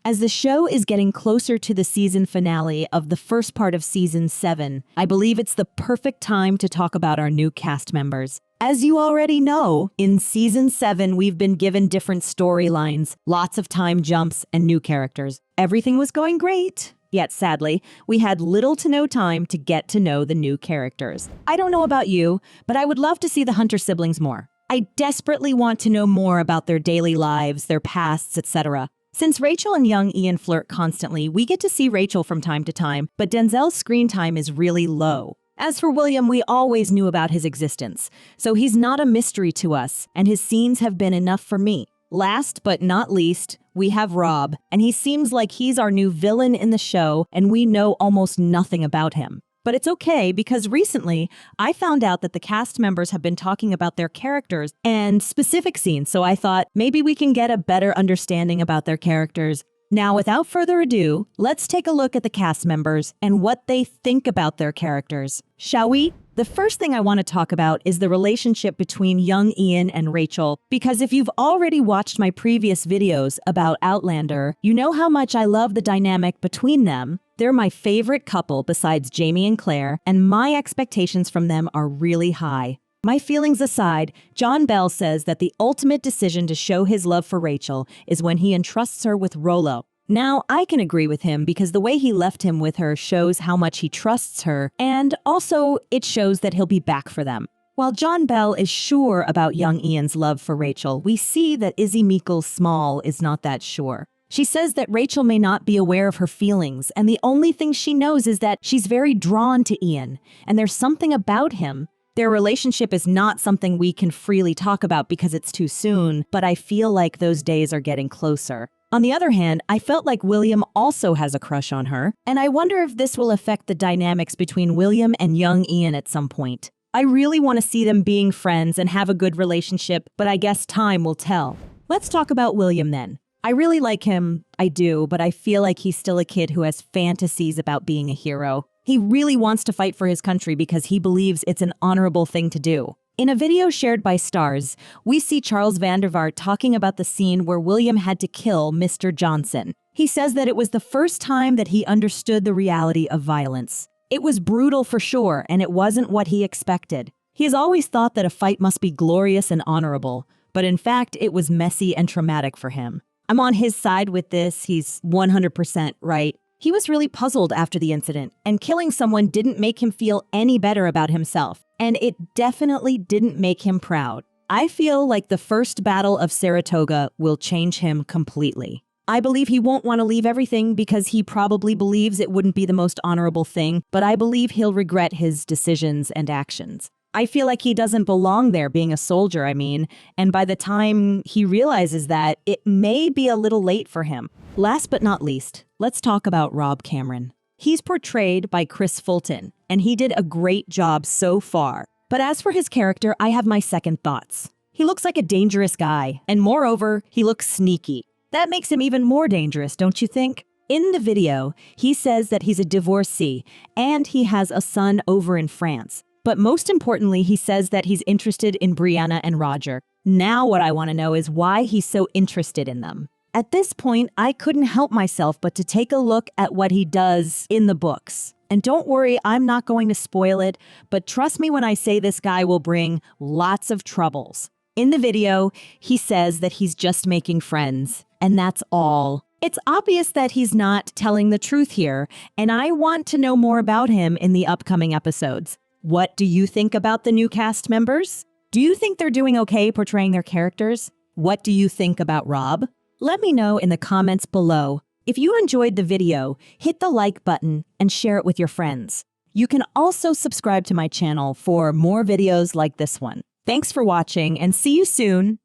As the show is getting closer to the season finale of the first part of season 7, I believe it's the perfect time to talk about our new cast members. As you already know, in season 7, we've been given different storylines, lots of time jumps, and new characters. Everything was going great. Yet sadly, we had little to no time to get to know the new characters. I don't know about you, but I would love to see the Hunter siblings more. I desperately want to know more about their daily lives, their pasts, etc. Since Rachel and young Ian flirt constantly, we get to see Rachel from time to time, but Denzel's screen time is really low. As for William, we always knew about his existence, so he's not a mystery to us, and his scenes have been enough for me. Last but not least, we have Rob, and he seems like he's our new villain in the show, and we know almost nothing about him. But it's okay, because recently, I found out that the cast members have been talking about their characters and specific scenes, so I thought maybe we can get a better understanding about their characters. Now, without further ado, let's take a look at the cast members and what they think about their characters. Shall we? The first thing I want to talk about is the relationship between young Ian and Rachel, because if you've already watched my previous videos about Outlander, you know how much I love the dynamic between them. They're my favorite couple besides Jamie and Claire, and my expectations from them are really high. My feelings aside, John Bell says that the ultimate decision to show his love for Rachel is when he entrusts her with Rollo. Now, I can agree with him because the way he left him with her shows how much he trusts her, and also it shows that he'll be back for them. While John Bell is sure about young Ian's love for Rachel, we see that Izzy Meikle-Small is not that sure. She says that Rachel may not be aware of her feelings, and the only thing she knows is that she's very drawn to Ian, and there's something about him. Their relationship is not something we can freely talk about because it's too soon, but I feel like those days are getting closer. On the other hand, I felt like William also has a crush on her, and I wonder if this will affect the dynamics between William and young Ian at some point. I really want to see them being friends and have a good relationship, but I guess time will tell. Let's talk about William then. I really like him, I do, but I feel like he's still a kid who has fantasies about being a hero. He really wants to fight for his country because he believes it's an honorable thing to do. In a video shared by Starz, we see Charles Vandervaart talking about the scene where William had to kill Mr. Johnson. He says that it was the first time that he understood the reality of violence. It was brutal for sure, and it wasn't what he expected. He has always thought that a fight must be glorious and honorable, but in fact, it was messy and traumatic for him. I'm on his side with this. He's 100% right. He was really puzzled after the incident, and killing someone didn't make him feel any better about himself, and it definitely didn't make him proud. I feel like the first Battle of Saratoga will change him completely. I believe he won't want to leave everything because he probably believes it wouldn't be the most honorable thing, but I believe he'll regret his decisions and actions. I feel like he doesn't belong there being a soldier, and by the time he realizes that, it may be a little late for him. Last but not least, let's talk about Rob Cameron. He's portrayed by Chris Fulton, and he did a great job so far. But as for his character, I have my second thoughts. He looks like a dangerous guy, and moreover, he looks sneaky. That makes him even more dangerous, don't you think? In the video, he says that he's a divorcee, and he has a son over in France. But most importantly, he says that he's interested in Brianna and Roger. Now what I want to know is why he's so interested in them. At this point, I couldn't help myself but to take a look at what he does in the books. And don't worry, I'm not going to spoil it, but trust me when I say this guy will bring lots of troubles. In the video, he says that he's just making friends, and that's all. It's obvious that he's not telling the truth here, and I want to know more about him in the upcoming episodes. What do you think about the new cast members? Do you think they're doing okay portraying their characters? What do you think about Rob? Let me know in the comments below. If you enjoyed the video, hit the like button and share it with your friends. You can also subscribe to my channel for more videos like this one. Thanks for watching and see you soon.